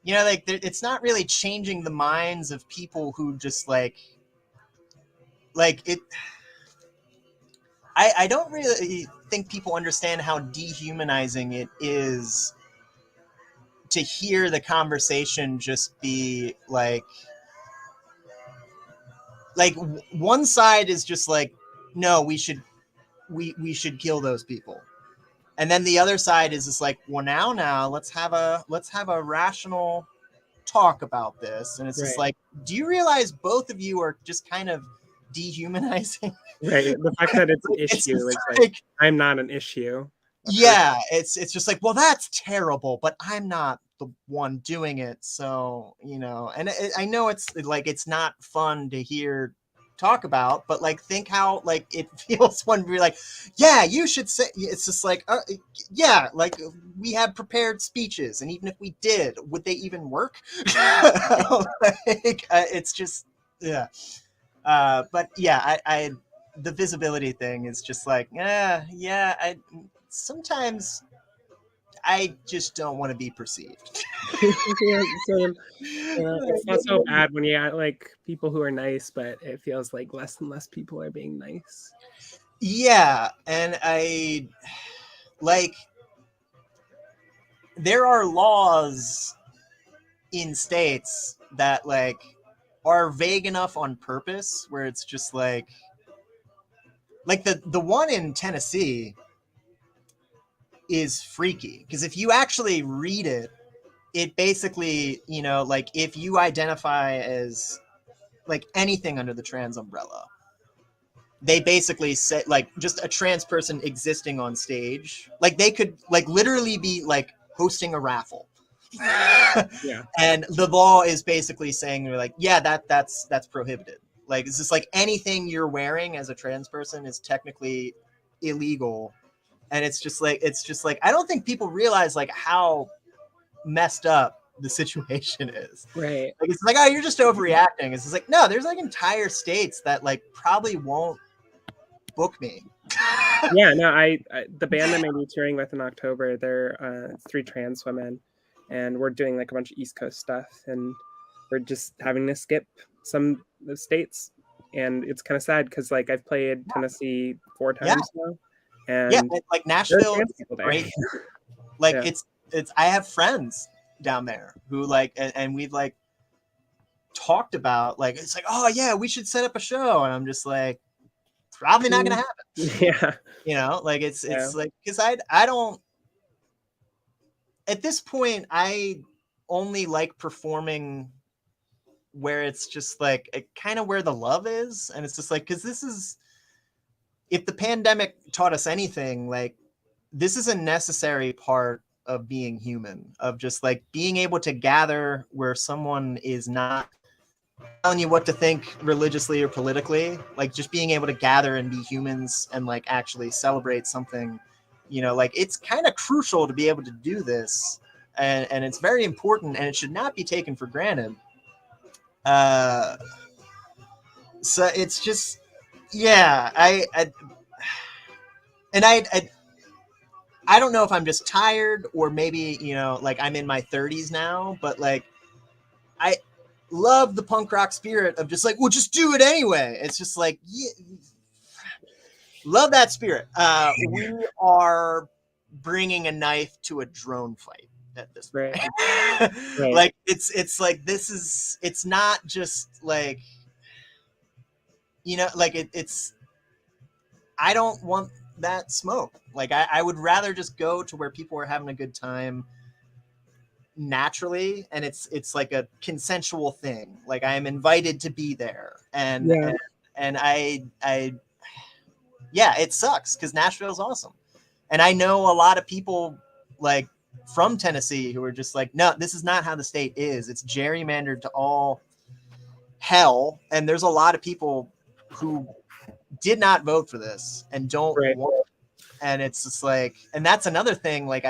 A: you know, like it's not really changing the minds of people who just like it. I don't really think people understand how dehumanizing it is to hear the conversation just be like one side is just like, no, we should kill those people, and then the other side is just like, well, now let's have a rational talk about this. And it's just like, do you realize both of you are just kind of dehumanizing?
B: Right. The fact that it's an issue, it's like I'm not an issue.
A: Yeah, it's just like, well, that's terrible, but I'm not the one doing it, so and I know it's like it's not fun to hear talk about, but like think how like it feels when we're like, yeah, you should say. It's just like, yeah, like we have prepared speeches, and even if we did, would they even work? It's just yeah. But yeah, I the visibility thing is just like, yeah, I sometimes I just don't want to be perceived.
B: Yeah, same. It's not so bad when you got like people who are nice, but it feels like less and less people are being nice.
A: Yeah, and I like there are laws in states that like are vague enough on purpose where it's just like the one in Tennessee is freaky because if you actually read it, it basically, like if you identify as like anything under the trans umbrella, they basically say like just a trans person existing on stage, like they could like literally be like hosting a raffle.
B: Yeah.
A: And the law is basically saying like, yeah, that's prohibited. Like it's just like anything you're wearing as a trans person is technically illegal. And it's just like I don't think people realize like how messed up the situation is.
B: Right.
A: Like it's like, oh, you're just overreacting. It's just like, no, there's like entire states that like probably won't book me.
B: Yeah, no, the band I'm gonna be touring with in October, they're 3 trans women, and we're doing like a bunch of East Coast stuff, and we're just having to skip some of the states, and it's kind of sad because like I've played Tennessee 4
A: Yeah,
B: times now,
A: yeah,
B: and
A: like
B: there are
A: Nashville
B: trans
A: is
B: people there.
A: great. Like
B: Yeah.
A: it's I have friends down there who like and we've like talked about like it's like, oh yeah, we should set up a show, and I'm just like, probably not gonna happen.
B: Yeah.
A: Like
B: Yeah.
A: it's like because I don't at this point I only like performing where it's just like kind of where the love is, and it's just like because this is if the pandemic taught us anything, like this is a necessary part of being human, of just like being able to gather where someone is not telling you what to think religiously or politically, like just being able to gather and be humans and like actually celebrate something, like it's kind of crucial to be able to do this, and it's very important and it should not be taken for granted. uh so it's just yeah I and I don't know if I'm just tired or maybe like I'm in my 30s now, but like I love the punk rock spirit of just like, well, just do it anyway. It's just like, yeah, love that spirit. We are bringing a knife to a drone fight at this point.
B: Right. Right.
A: Like it's like it's not just like like it's I don't want that smoke. Like I would rather just go to where people are having a good time naturally, and it's like a consensual thing. Like I am invited to be there, and
B: Yeah.
A: and I yeah, it sucks because Nashville is awesome, and I know a lot of people like from Tennessee who are just like, no, this is not how the state is. It's gerrymandered to all hell, and there's a lot of people who did not vote for this and don't
B: Right.
A: want it. And it's just like, and that's another thing. Like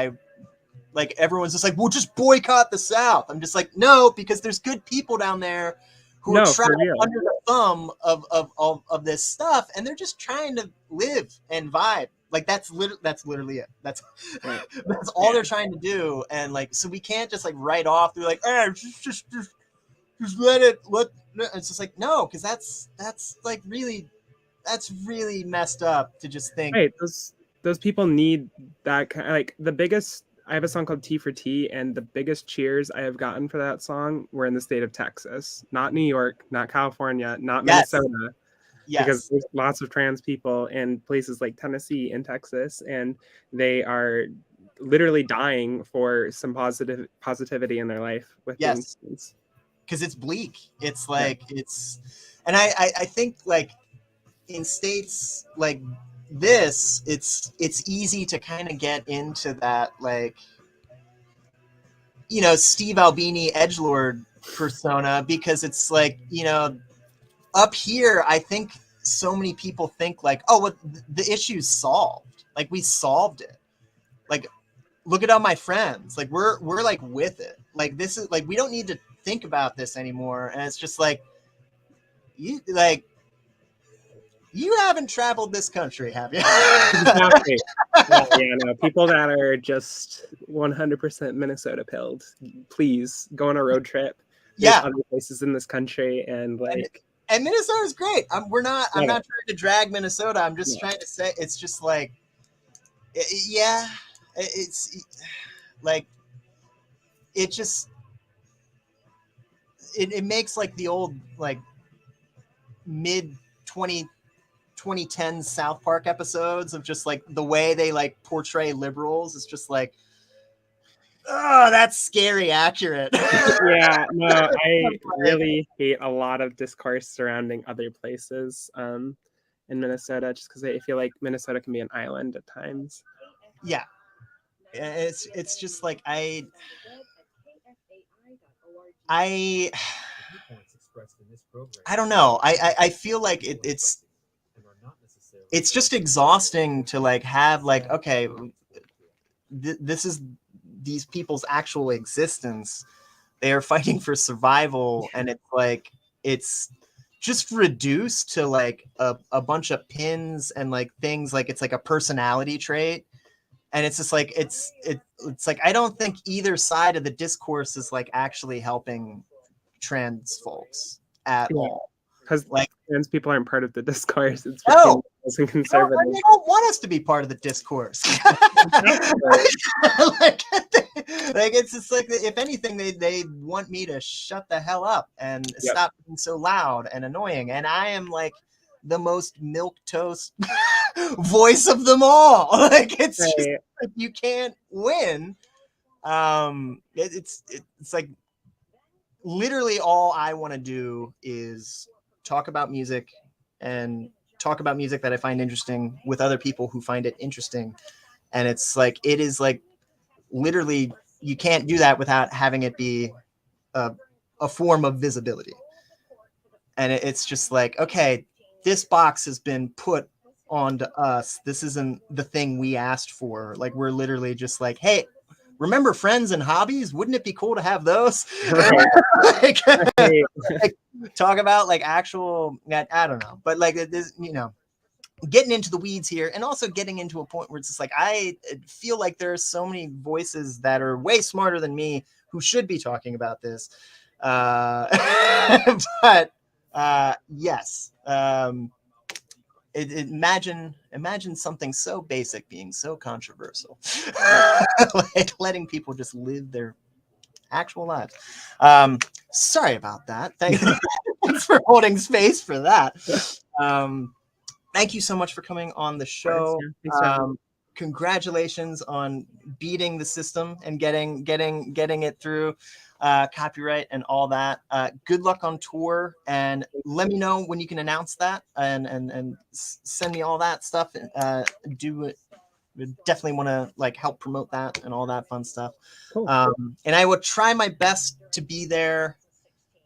A: everyone's just like, well, just boycott the South. I'm just like, no, because there's good people down there who are
B: No,
A: trapped
B: for real.
A: under the thumb of this stuff, and they're just trying to live and vibe. Like that's literally it. That's
B: Right.
A: that's all they're trying to do. And like, so we can't just like write off. They're like, just let it. It's just like no, because that's like really that's really messed up to just think.
B: Right. Those people need that kind. Like the biggest. I have a song called T for T, and the biggest cheers I have gotten for that song were in the state of Texas, not New York, not California, not Minnesota, because there's lots of trans people in places like Tennessee and Texas, and they are literally dying for some positivity in their life with being trans.
A: Because it's bleak. It's like it's, and I think like in states like this, it's easy to kind of get into that, like, you know, Steve Albini edgelord persona, because it's like, you know, up here, I think so many people think like, oh, well, the issue's solved. Like, we solved it. Like, look at all my friends. Like, we're like with it. Like, this is like, we don't need to think about this anymore. And it's just like, you haven't traveled this country, have you?
B: Exactly. No. People that are just 100% Minnesota pilled, please go on a road trip. There's other places in this country, and like,
A: and Minnesota's great. I'm not trying to drag Minnesota. I'm just trying to say, it's just like, it's like, it just, it makes like the old, like, mid 2010 South Park episodes of just like the way they like portray liberals. It's just like, oh, that's scary accurate.
B: Yeah, no, I really hate a lot of discourse surrounding other places in Minnesota, just because I feel like Minnesota can be an island at times.
A: Yeah, it's just like I don't know. I feel like it's just exhausting to like have like, okay, this is these people's actual existence. They are fighting for survival, and it's like, it's just reduced to like a bunch of pins and like things, like it's like a personality trait. And it's just like, it's like, I don't think either side of the discourse is like actually helping trans folks at all.
B: Because
A: like,
B: trans people aren't part of the discourse. It's
A: no,
B: and conservatives.
A: They don't want us to be part of the discourse. like it's just like, if anything, they want me to shut the hell up and stop being so loud and annoying. And I am like the most milquetoast voice of them all. Like, it's just like, you can't win. It's like, literally all I want to do is talk about music, and talk about music that I find interesting with other people who find it interesting. And it's like, it is like, literally, you can't do that without having it be a form of visibility. And it's just like, okay, this box has been put onto us. This isn't the thing we asked for. Like, we're literally just like, hey, remember friends and hobbies? Wouldn't it be cool to have those? like, talk about like actual, I don't know, but like this, you know, getting into the weeds here, and also getting into a point where it's just like, I feel like there are so many voices that are way smarter than me who should be talking about this. But yes, imagine something so basic being so controversial. Like, letting people just live their actual lives. Sorry about that. Thanks for holding space for that. Thank you so much for coming on the show. Congratulations on beating the system and getting it through copyright and all that. Good luck on tour, and let me know when you can announce that, and send me all that stuff. Definitely want to like help promote that and all that fun stuff. Cool. And I will try my best to be there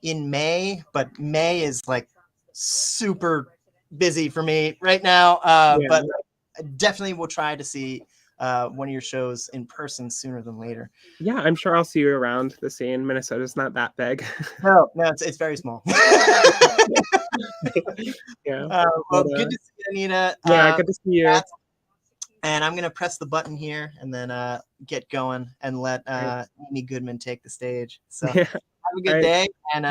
A: in May, but May is like super busy for me right now. But I definitely will try to see one of your shows in person sooner than later.
B: Yeah, I'm sure I'll see you around the scene. Minnesota's not that big.
A: No, it's very small. Well, good to see you, Anita.
B: Yeah, good to see you.
A: And I'm going to press the button here and then get going and let Amy Goodman take the stage. So have a good day. And